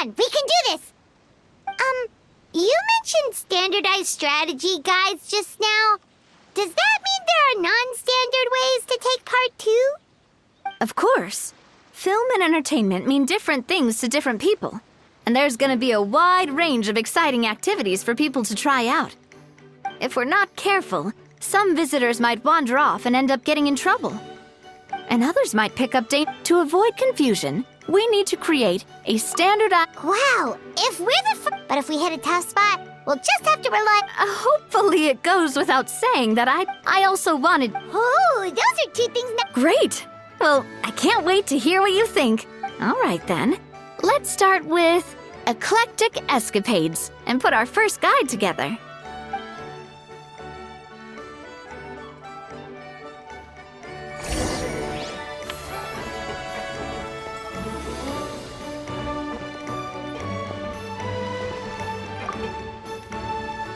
on, we can do this! You mentioned standardized strategy guides just now. Does that mean there are non-standard ways to take part too? Of course. Film and entertainment mean different things to different people. And there's gonna be a wide range of exciting activities for people to try out. If we're not careful, some visitors might wander off and end up getting in trouble. And others might pick up danger. To avoid confusion, we need to create a standardized... Wow, if we're but if we hit a tough spot, we'll just have to rely... hopefully it goes without saying that I also wanted... Oh, those are two things now... Great! Well, I can't wait to hear what you think. All right, then. Let's start with eclectic escapades and put our first guide together.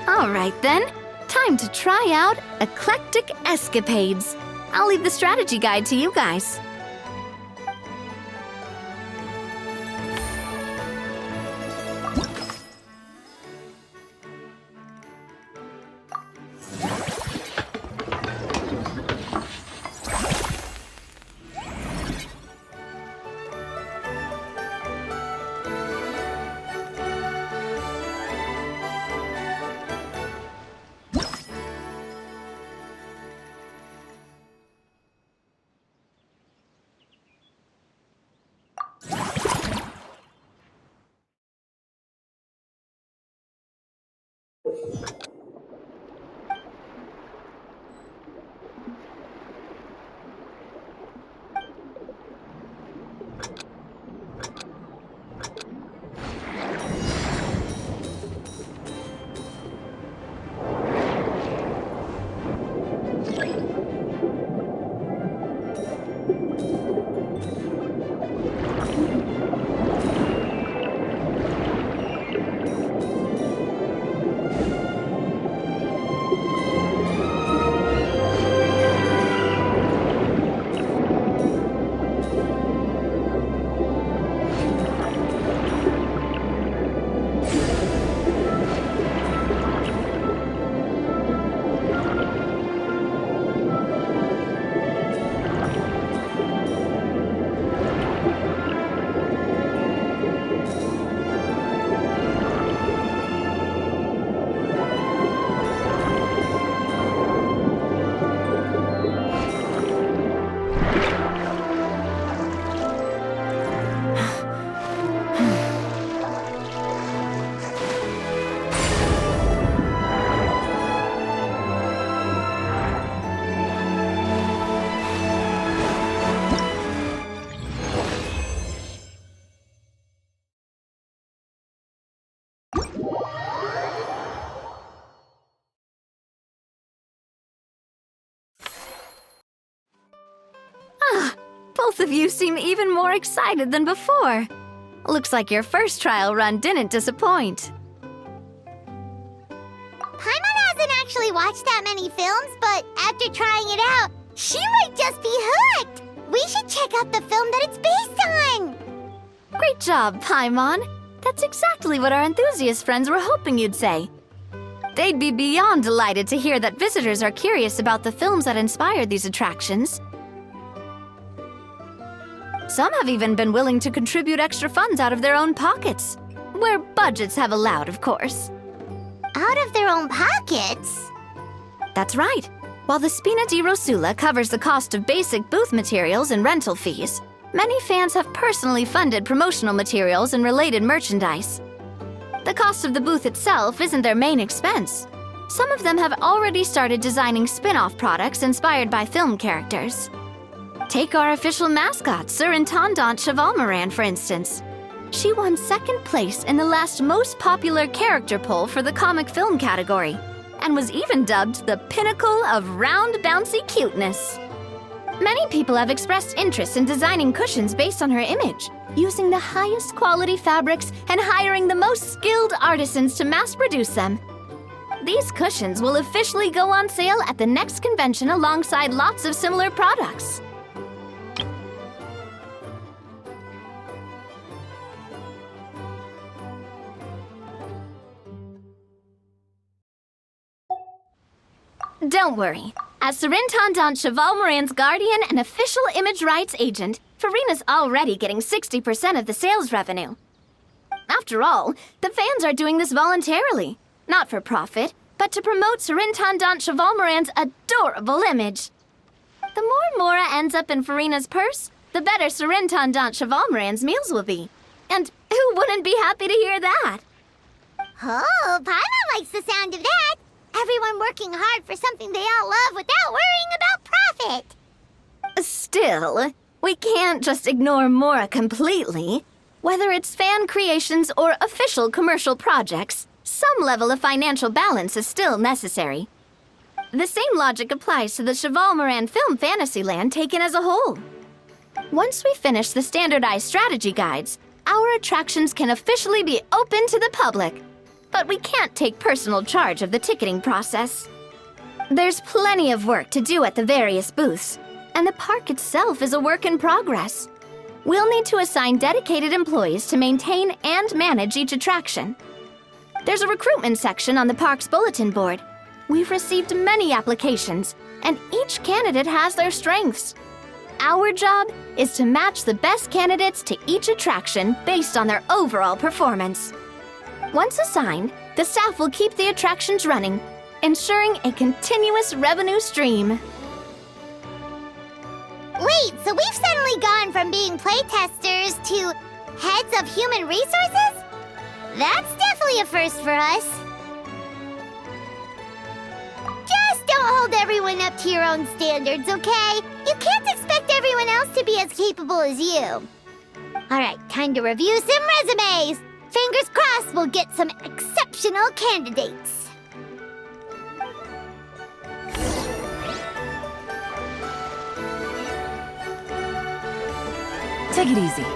All right, then. Time to try out eclectic escapades. I'll leave the strategy guide to you guys. Both of you seem even more excited than before. Looks like your first trial run didn't disappoint. Paimon hasn't actually watched that many films, but after trying it out, she might just be hooked! We should check out the film that it's based on! Great job, Paimon. That's exactly what our enthusiast friends were hoping you'd say. They'd be beyond delighted to hear that visitors are curious about the films that inspired these attractions. Some have even been willing to contribute extra funds out of their own pockets. Where budgets have allowed, of course. Out of their own pockets? That's right. While the Spina di Rosula covers the cost of basic booth materials and rental fees, many fans have personally funded promotional materials and related merchandise. The cost of the booth itself isn't their main expense. Some of them have already started designing spin-off products inspired by film characters. Take our official mascot, Surintendant Chevalmoran, for instance. She won second place in the last most popular character poll for the comic film category, and was even dubbed the pinnacle of round bouncy cuteness. Many people have expressed interest in designing cushions based on her image, using the highest quality fabrics and hiring the most skilled artisans to mass produce them. These cushions will officially go on sale at the next convention alongside lots of similar products. Don't worry. As Surintendant Cheval Moran's guardian and official image rights agent, Farina's already getting 60% of the sales revenue. After all, the fans are doing this voluntarily. Not for profit, but to promote Surintendant Cheval Moran's adorable image. The more Mora ends up in Farina's purse, the better Surintendant Cheval Moran's meals will be. And who wouldn't be happy to hear that? Oh, Paimon likes the sound of that. Everyone working hard for something they all love without worrying about profit. Still, we can't just ignore Mora completely. Whether it's fan creations or official commercial projects, some level of financial balance is still necessary. The same logic applies to the Cheval Moran Film Fantasyland taken as a whole. Once we finish the standardized strategy guides, our attractions can officially be open to the public. But we can't take personal charge of the ticketing process. There's plenty of work to do at the various booths, and the park itself is a work in progress. We'll need to assign dedicated employees to maintain and manage each attraction. There's a recruitment section on the park's bulletin board. We've received many applications, and each candidate has their strengths. Our job is to match the best candidates to each attraction based on their overall performance. Once assigned, the staff will keep the attractions running, ensuring a continuous revenue stream. Wait, so we've suddenly gone from being playtesters to heads of human resources? That's definitely a first for us. Just don't hold everyone up to your own standards, okay? You can't expect everyone else to be as capable as you. All right, time to review some resumes. Fingers crossed we'll get some exceptional candidates. Take it easy.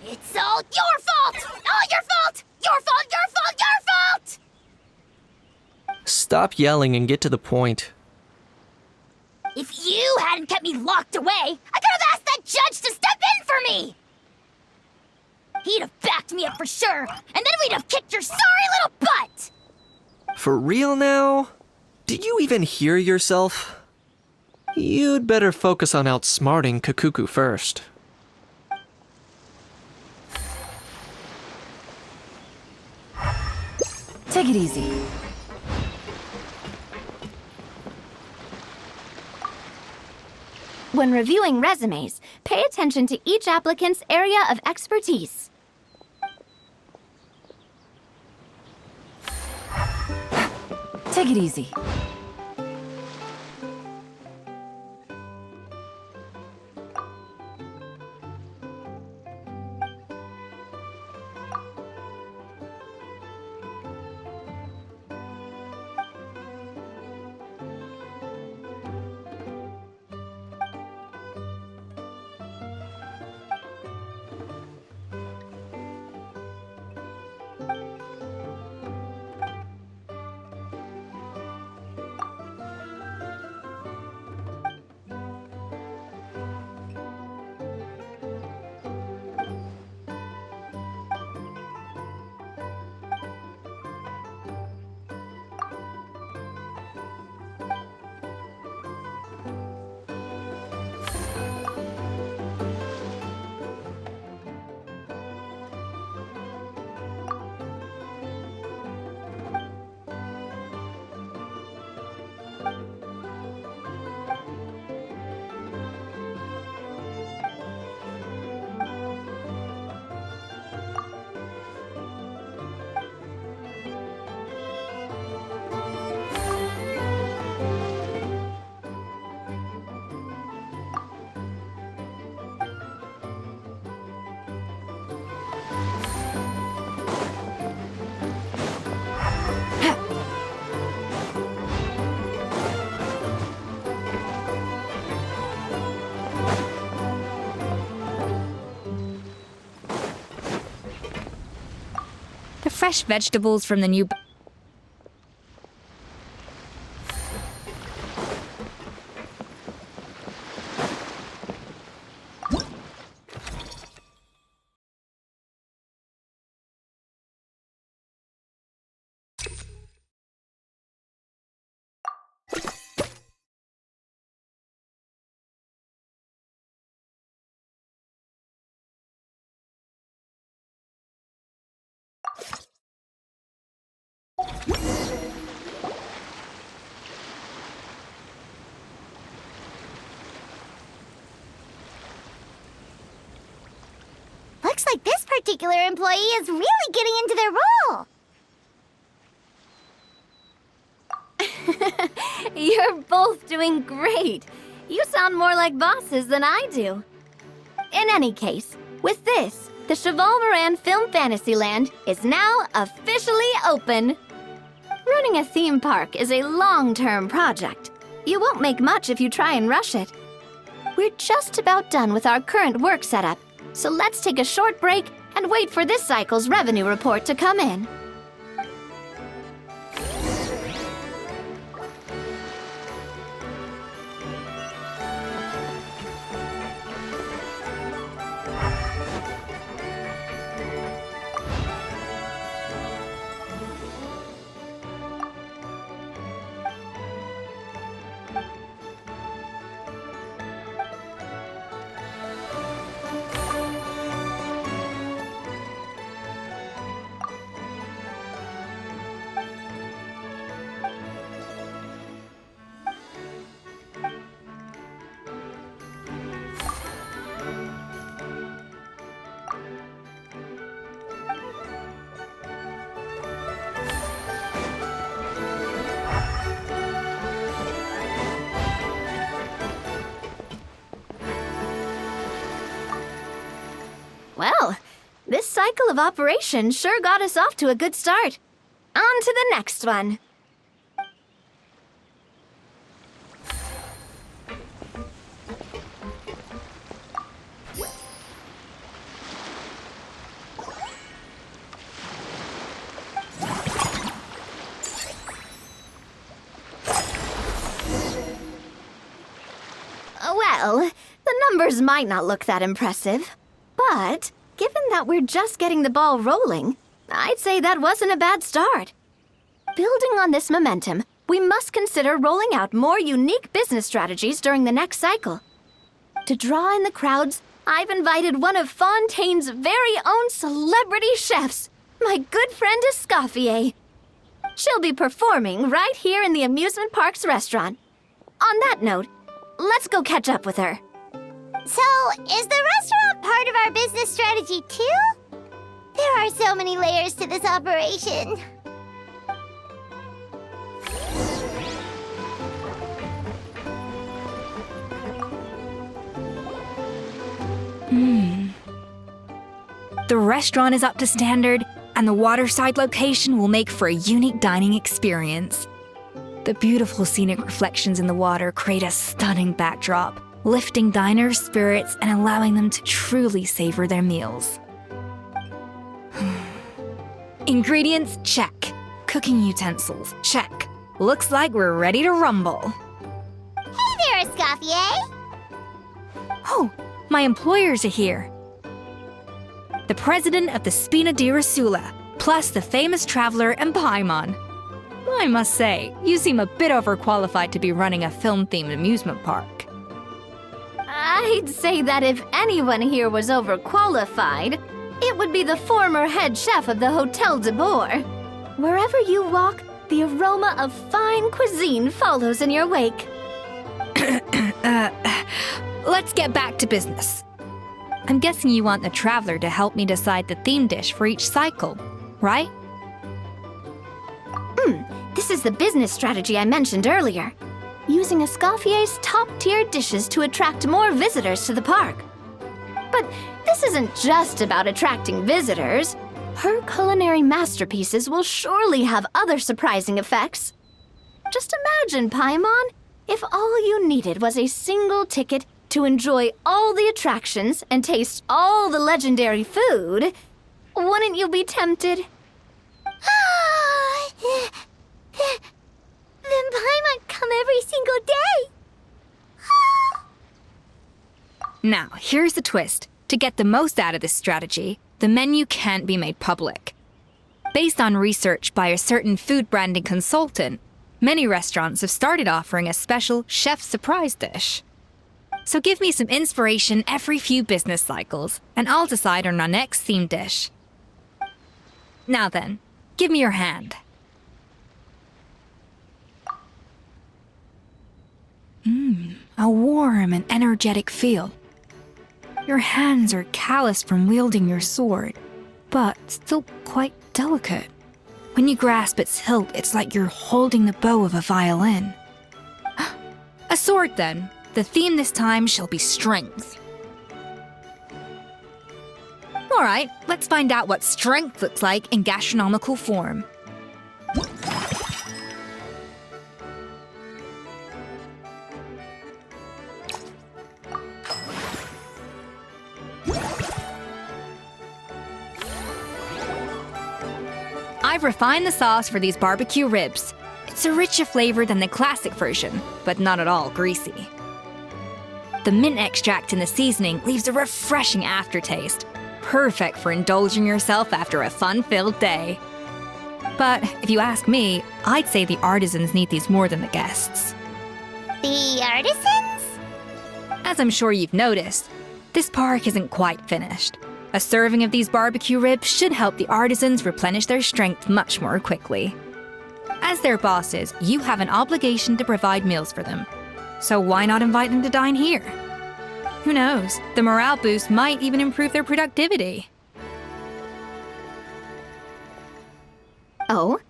It's all your fault! All your fault! Your fault, your fault, your fault! Stop yelling and get to the point. If you hadn't kept me locked away, I could have asked that judge to step in for me! He'd have backed me up for sure, and then we'd have kicked your sorry little butt! For real now? Did you even hear yourself? You'd better focus on outsmarting Kakuku first. Take it easy. When reviewing resumes, pay attention to each applicant's area of expertise. Take it easy. The fresh vegetables from the new... Looks like this particular employee is really getting into their role. You're both doing great. You sound more like bosses than I do. In any case, with this, the Cheval Moran Film Fantasyland is now officially open. Running a theme park is a long-term project. You won't make much if you try and rush it. We're just about done with our current work setup, so let's take a short break and wait for this cycle's revenue report to come in. Well, this cycle of operation sure got us off to a good start. On to the next one. Well, the numbers might not look that impressive, but given that we're just getting the ball rolling, I'd say that wasn't a bad start. Building on this momentum, we must consider rolling out more unique business strategies during the next cycle. To draw in the crowds, I've invited one of Fontaine's very own celebrity chefs, my good friend Escoffier. She'll be performing right here in the amusement park's restaurant. On that note, let's go catch up with her. So, is the restaurant part of our business strategy too? There are so many layers to this operation. The restaurant is up to standard, and the waterside location will make for a unique dining experience. The beautiful scenic reflections in the water create a stunning backdrop, lifting diners' spirits and allowing them to truly savor their meals. Ingredients, check. Cooking utensils, check. Looks like we're ready to rumble. Hey there, Escoffier! Oh, my employers are here. The president of the Spina di Rosula, plus the famous traveler and Paimon. I must say, you seem a bit overqualified to be running a film-themed amusement park. I'd say that if anyone here was overqualified, it would be the former head chef of the Hotel de Boer. Wherever you walk, the aroma of fine cuisine follows in your wake. Let's get back to business. I'm guessing you want the traveler to help me decide the theme dish for each cycle, right? This is the business strategy I mentioned earlier. Using Escoffier's top-tier dishes to attract more visitors to the park. But this isn't just about attracting visitors. Her culinary masterpieces will surely have other surprising effects. Just imagine, Paimon, if all you needed was a single ticket to enjoy all the attractions and taste all the legendary food. Wouldn't you be tempted? Then Paimon come every single day. Now, here's the twist. To get the most out of this strategy, the menu can't be made public. Based on research by a certain food branding consultant, many restaurants have started offering a special chef surprise dish. So give me some inspiration every few business cycles, and I'll decide on our next theme dish. Now then, give me your hand. A warm and energetic feel. Your hands are calloused from wielding your sword, but still quite delicate. When you grasp its hilt, it's like you're holding the bow of a violin. A sword, then. The theme this time shall be strength. All right, let's find out what strength looks like in gastronomical form. I've refined the sauce for these barbecue ribs. It's a richer flavor than the classic version, but not at all greasy. The mint extract in the seasoning leaves a refreshing aftertaste, perfect for indulging yourself after a fun-filled day. But if you ask me, I'd say the artisans need these more than the guests. The artisans? As I'm sure you've noticed, this park isn't quite finished. A serving of these barbecue ribs should help the artisans replenish their strength much more quickly. As their bosses, you have an obligation to provide meals for them. So why not invite them to dine here? Who knows? The morale boost might even improve their productivity. Oh,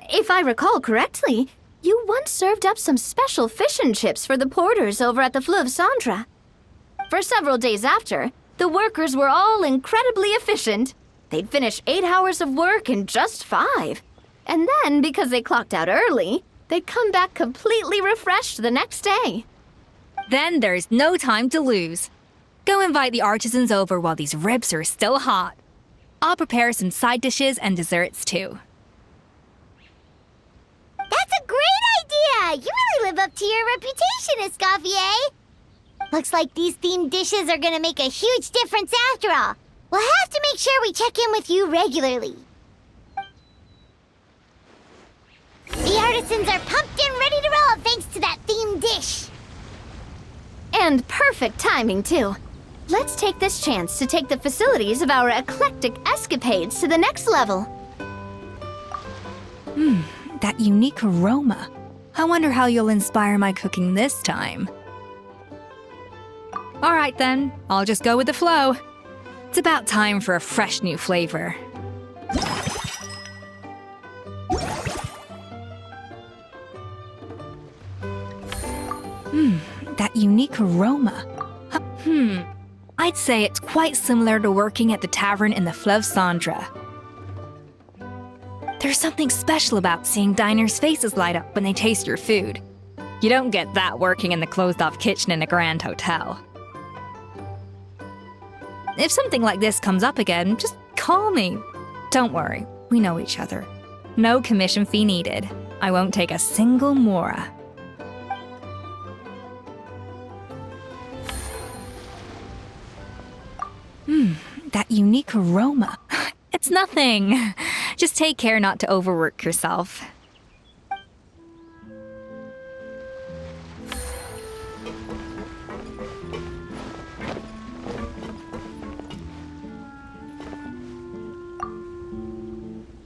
if I recall correctly, you once served up some special fish and chips for the porters over at the Fleuve Cendra. For several days after, the workers were all incredibly efficient. They'd finish 8 hours of work in just 5. And then, because they clocked out early, they'd come back completely refreshed the next day. Then there's no time to lose. Go invite the artisans over while these ribs are still hot. I'll prepare some side dishes and desserts too. That's a great idea! You really live up to your reputation, Escoffier! Looks like these themed dishes are gonna make a huge difference after all. We'll have to make sure we check in with you regularly. The artisans are pumped and ready to roll thanks to that themed dish. And perfect timing, too. Let's take this chance to take the facilities of our eclectic escapades to the next level. That unique aroma. I wonder how you'll inspire my cooking this time. All right then, I'll just go with the flow. It's about time for a fresh new flavor. That unique aroma. I'd say it's quite similar to working at the tavern in the Fleuve Cendra. There's something special about seeing diners' faces light up when they taste your food. You don't get that working in the closed-off kitchen in a grand hotel. If something like this comes up again, just call me. Don't worry, we know each other. No commission fee needed. I won't take a single mora. That unique aroma. It's nothing. Just take care not to overwork yourself.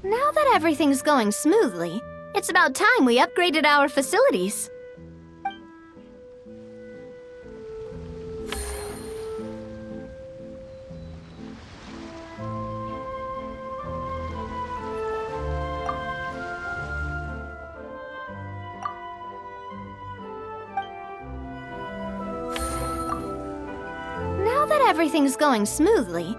Now that everything's going smoothly, it's about time we upgraded our facilities. Now that everything's going smoothly,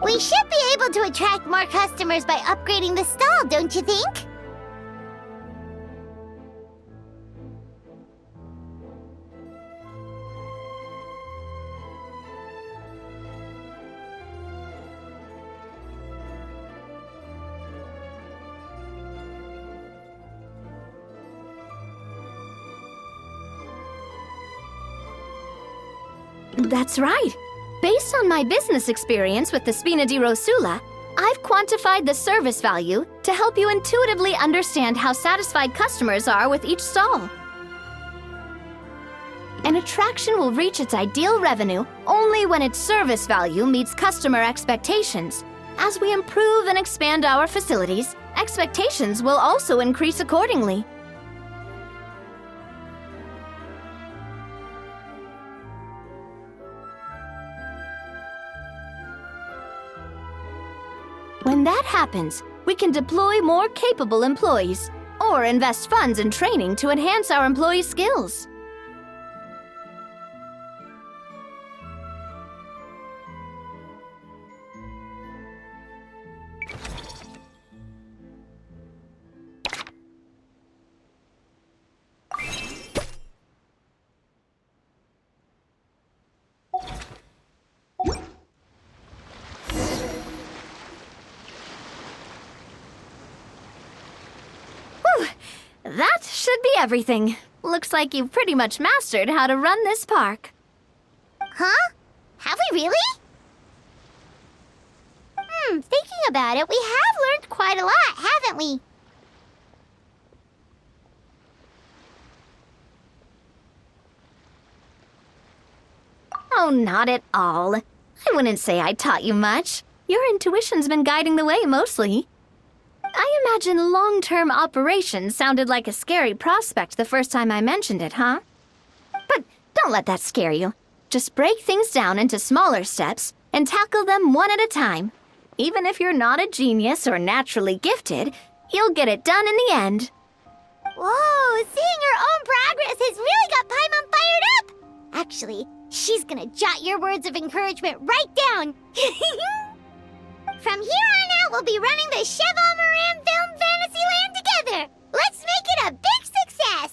We should be able to attract more customers by upgrading the stall, don't you think? that's right. Based on my business experience with the Spina di Rosula, I've quantified the service value to help you intuitively understand how satisfied customers are with each stall. An attraction will reach its ideal revenue only when its service value meets customer expectations. As we improve and expand our facilities, expectations will also increase accordingly. When that happens, we can deploy more capable employees or invest funds in training to enhance our employees' skills. That should be everything. Looks like you've pretty much mastered how to run this park. Huh? Have we really? Thinking about it, we have learned quite a lot, haven't we? Oh, not at all. I wouldn't say I taught you much. Your intuition's been guiding the way mostly. I imagine long-term operations sounded like a scary prospect the first time I mentioned it, huh? But don't let that scare you. Just break things down into smaller steps and tackle them one at a time. Even if you're not a genius or naturally gifted, you'll get it done in the end. Whoa, seeing your own progress has really got Paimon fired up! Actually, she's gonna jot your words of encouragement right down. From here on out, we'll be running the Cheval Moran Film Fantasyland together! Let's make it a big success!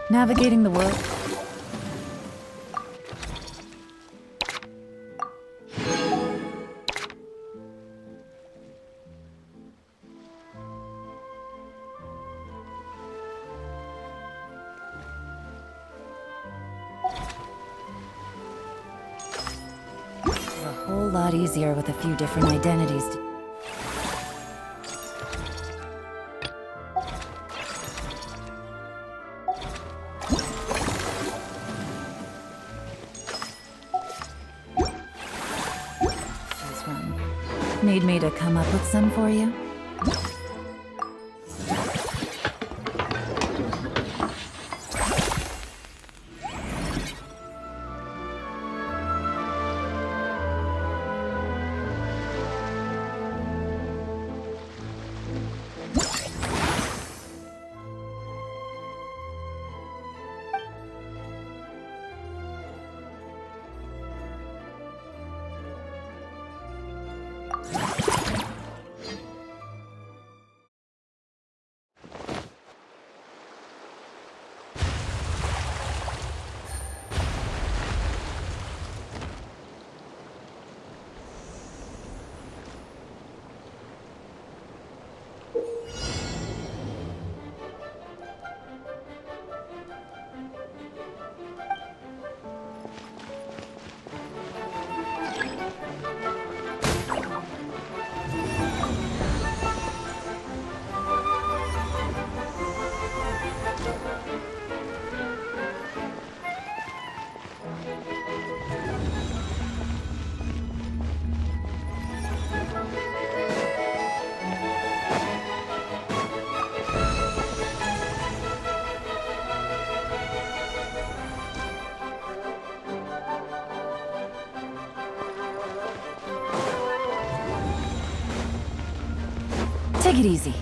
Navigating the world. A whole lot easier with a few different identities. This one. Need me to come up with some for you? Take it easy.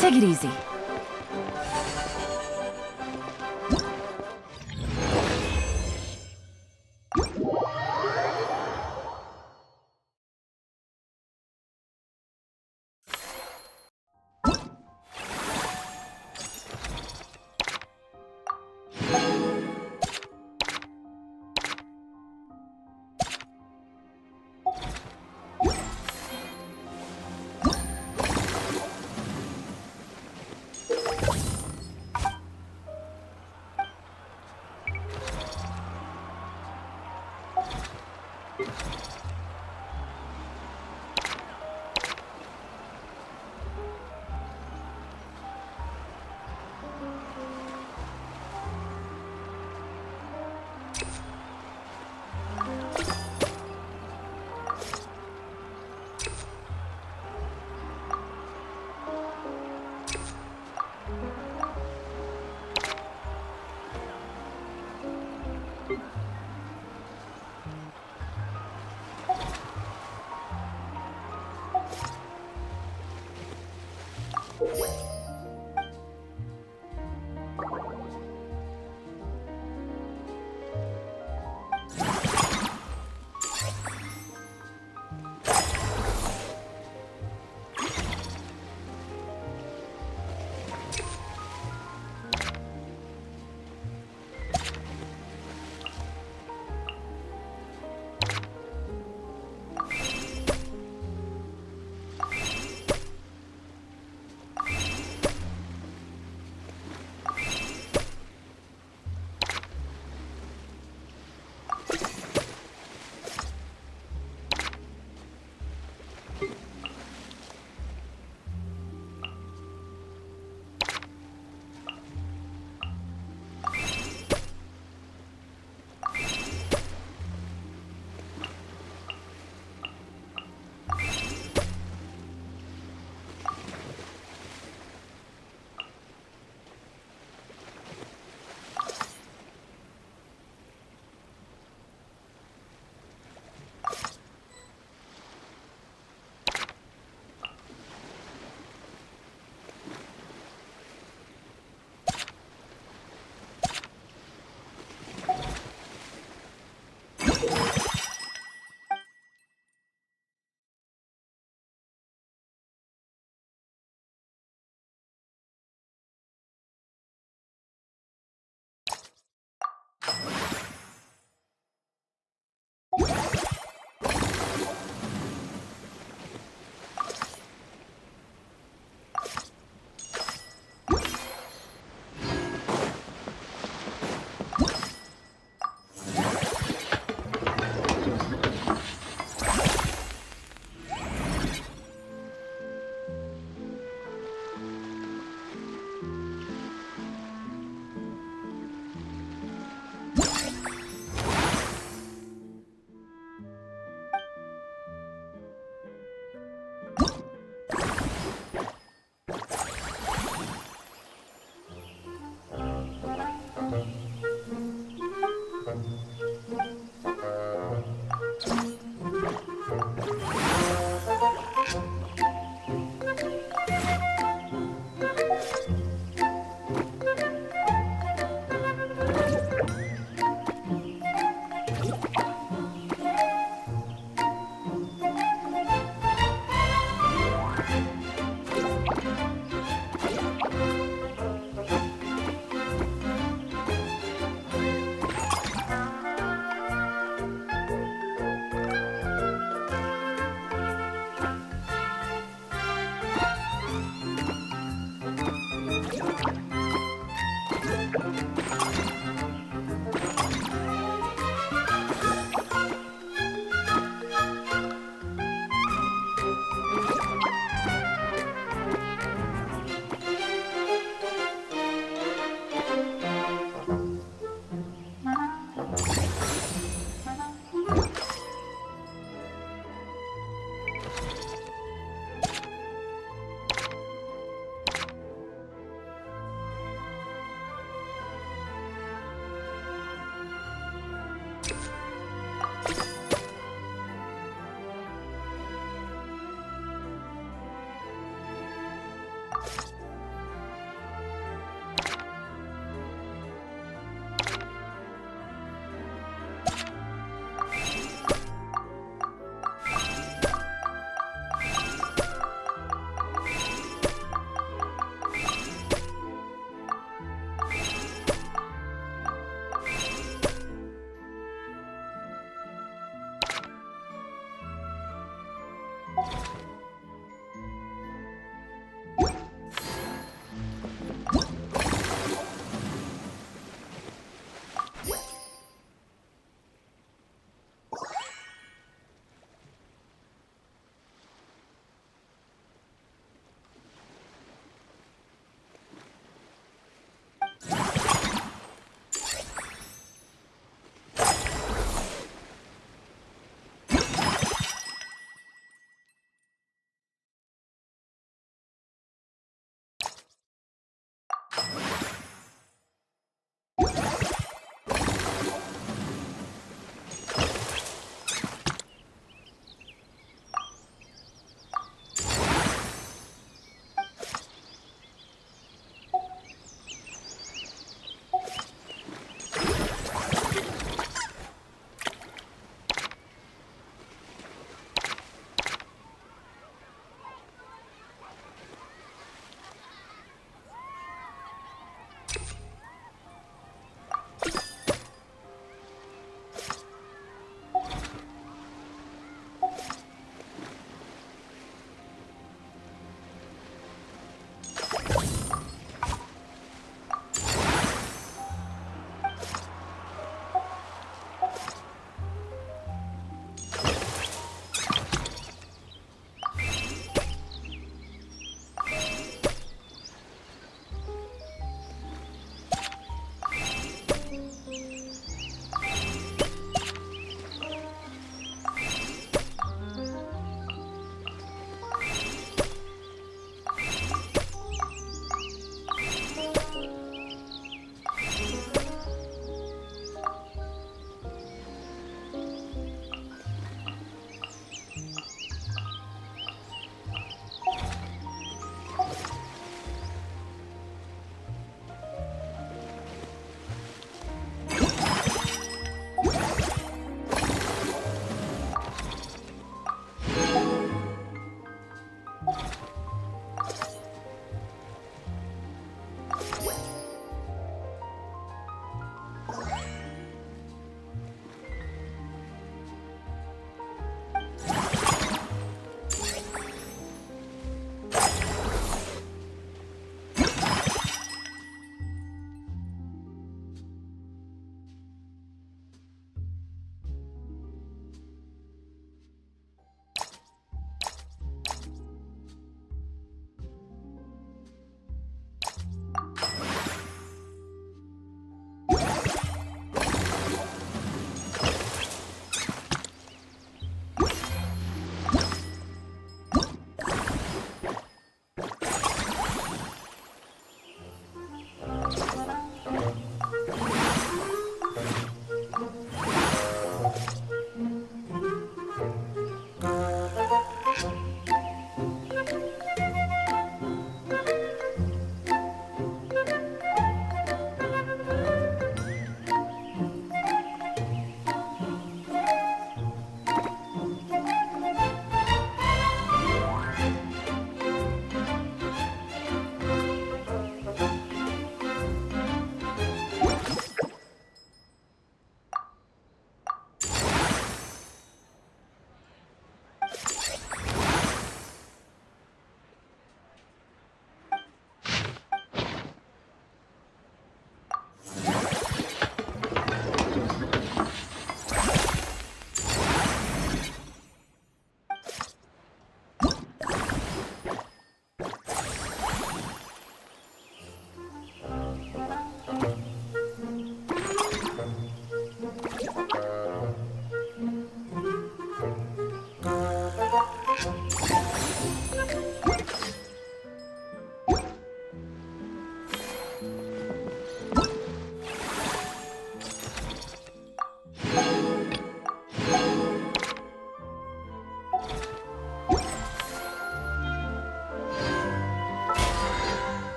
Take it easy.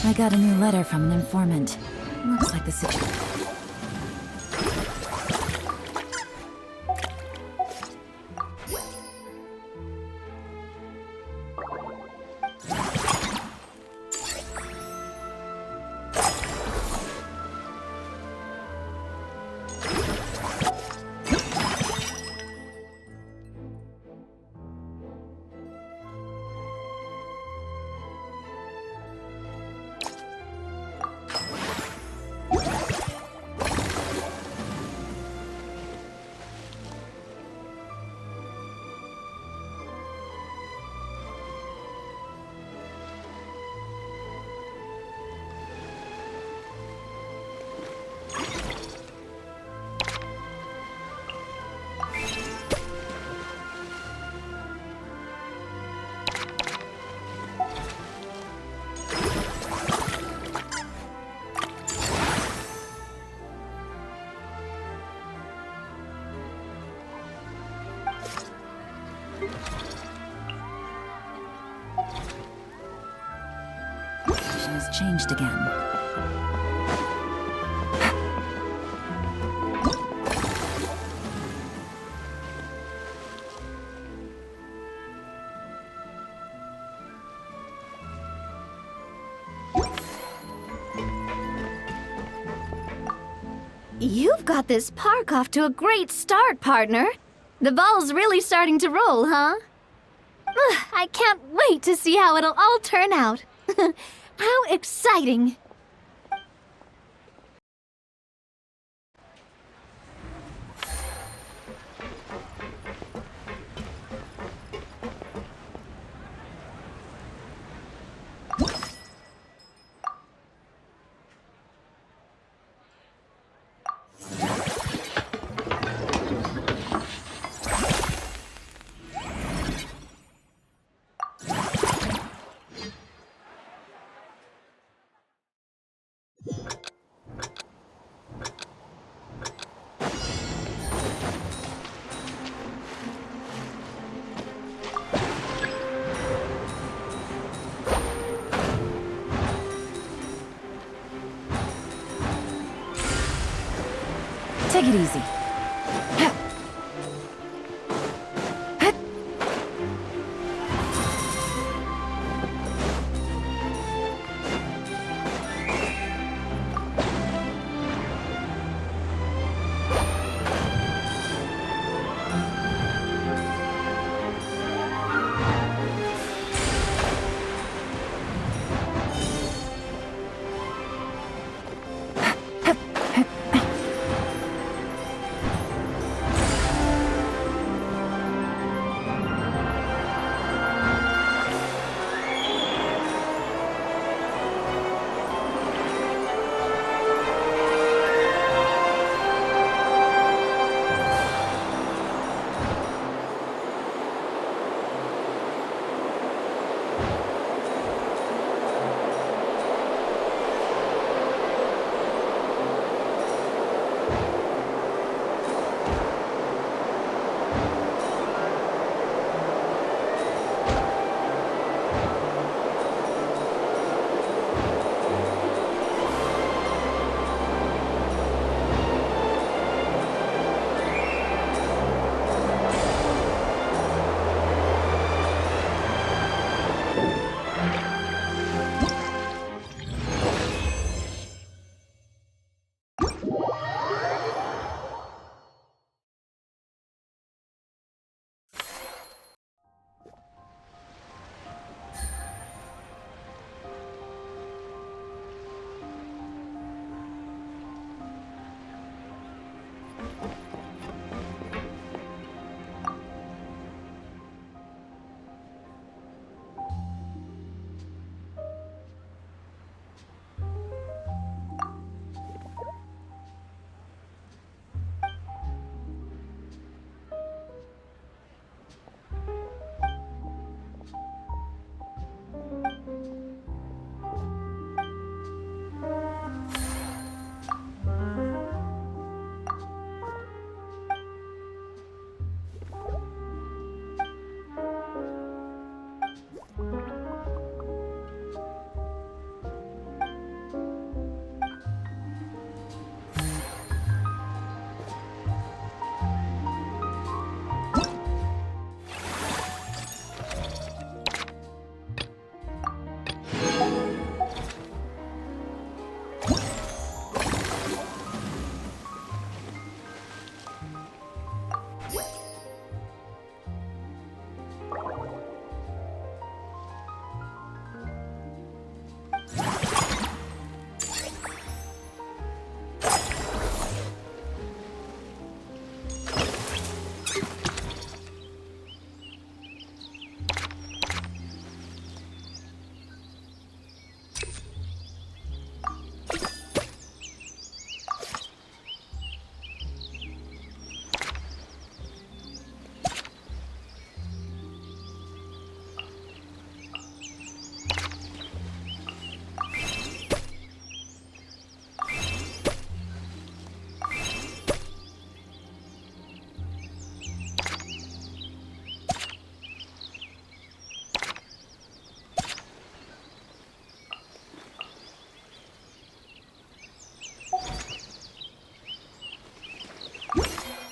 I got a new letter from an informant. Looks like the situation. situation has changed again. You've got this park off to a great start, partner. The ball's really starting to roll, huh? I can't wait to see how it'll all turn out. How exciting! Take it easy.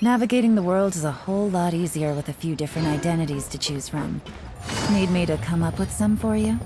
Navigating the world is a whole lot easier with a few different identities to choose from. Need me to come up with some for you?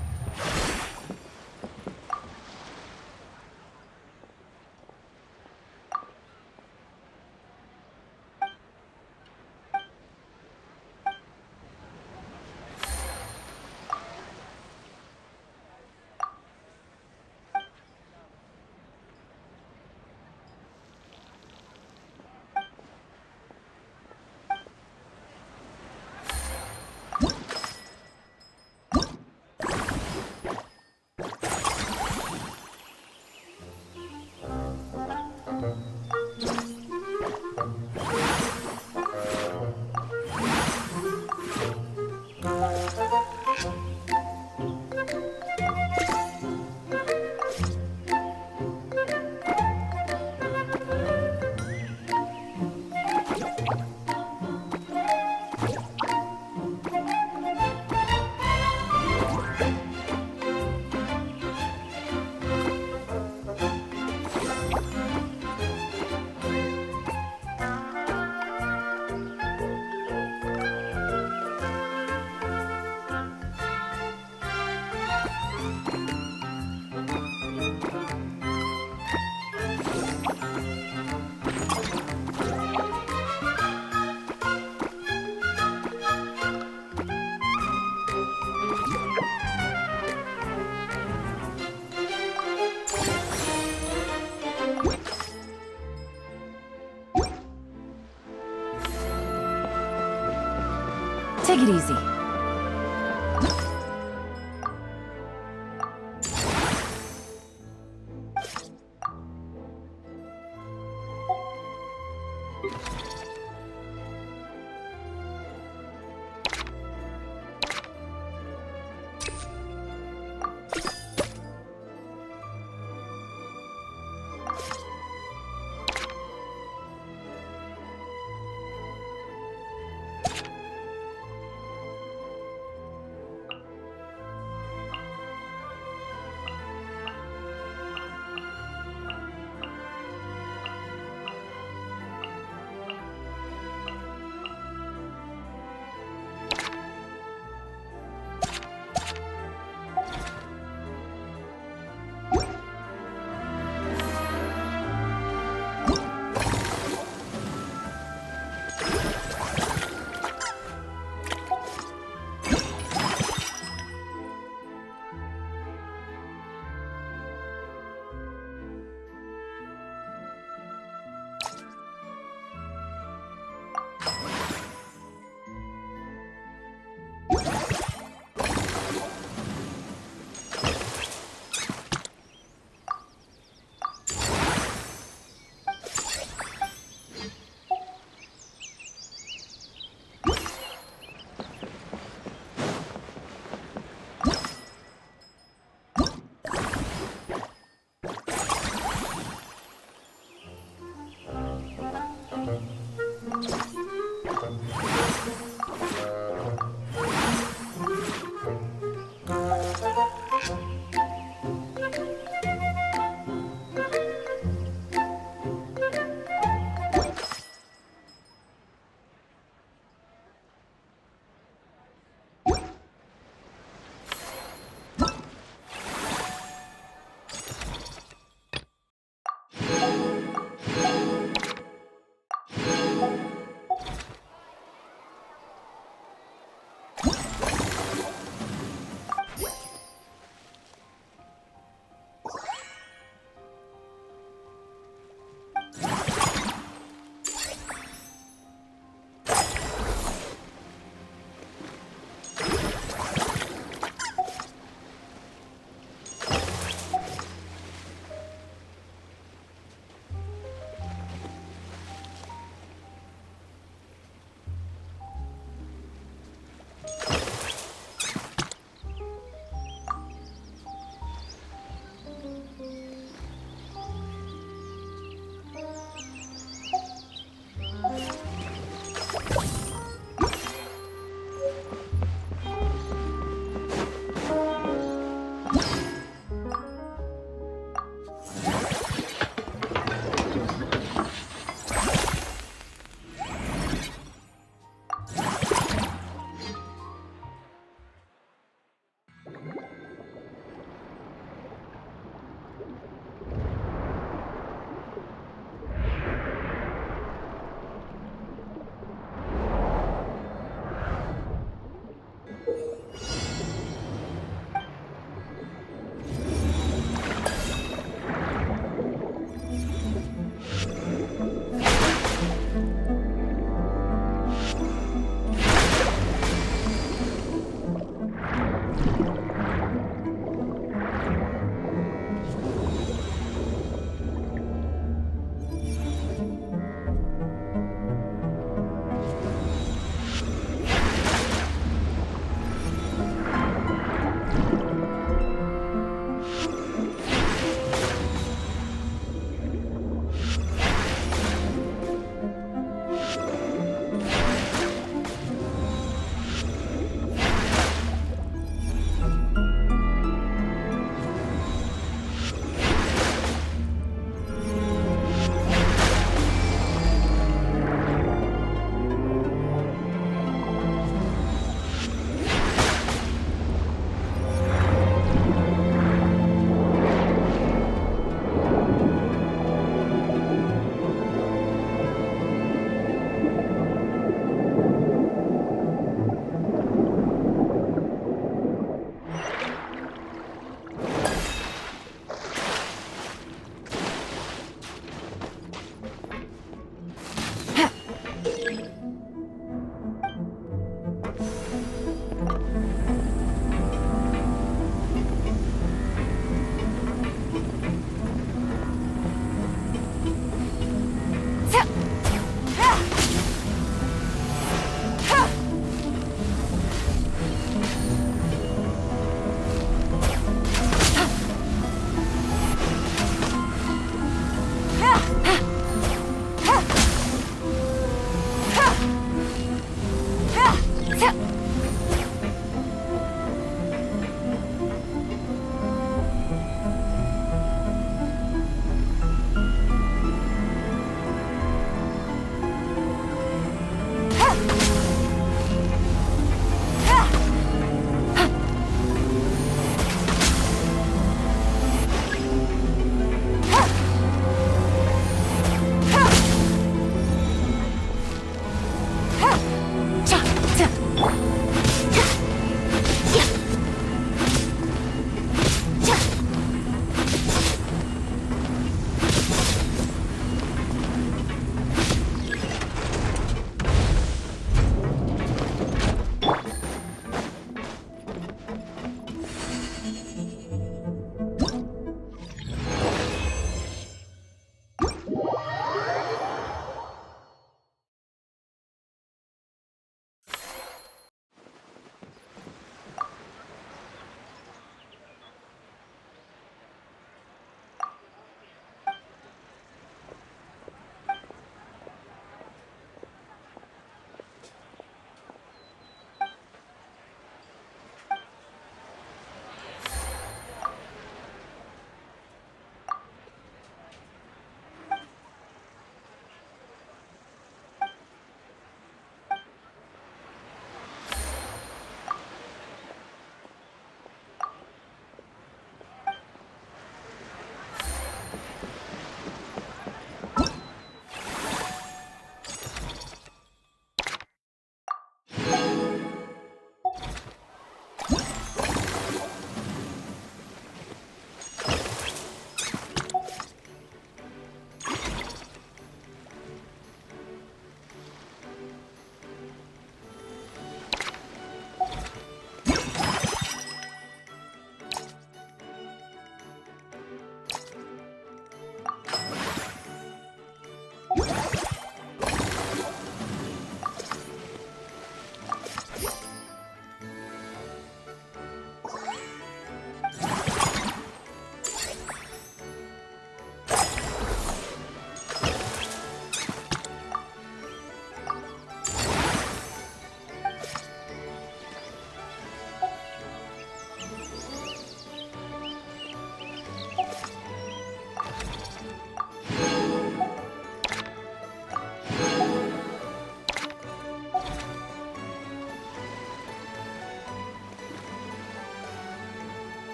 Take it easy.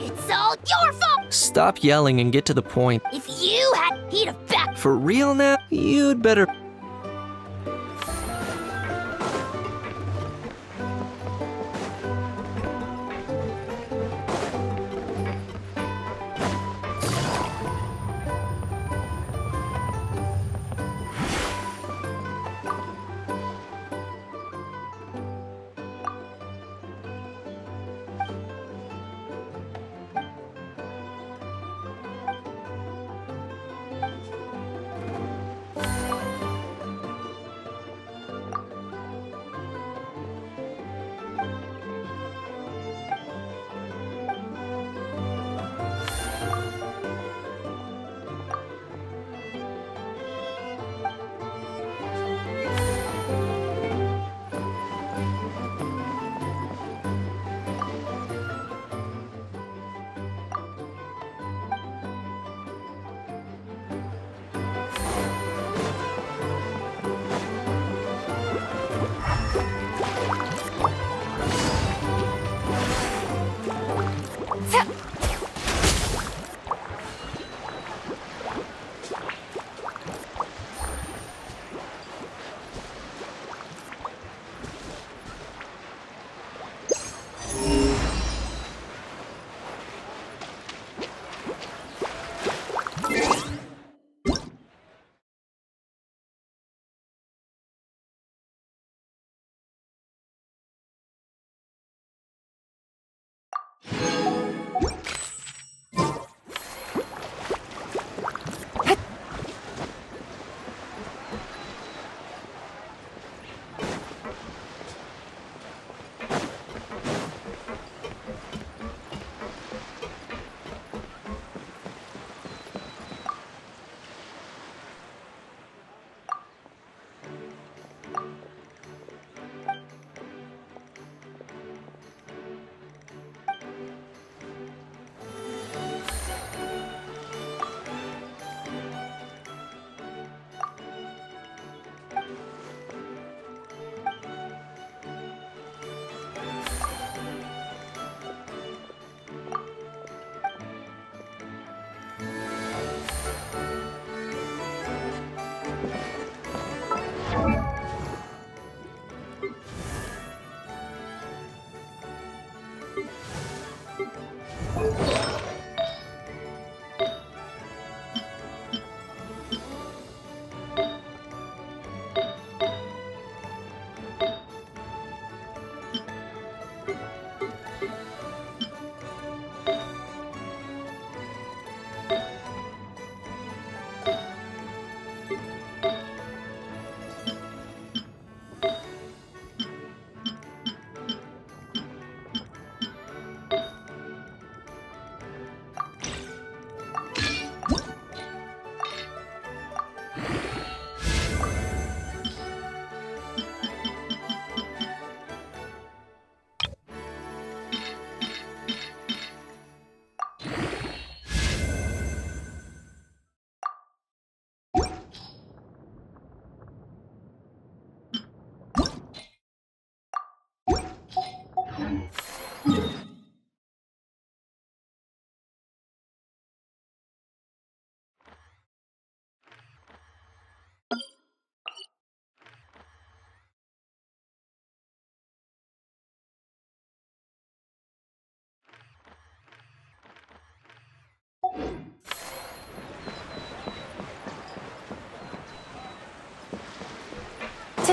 It's all your fault! Stop yelling and get to the point. If you he'd have back. For real now? You'd better.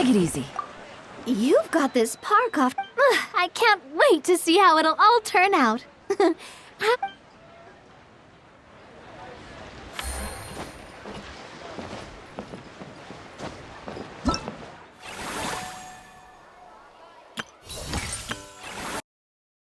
Take it easy. You've got this park off. Ugh, I can't wait to see how it'll all turn out.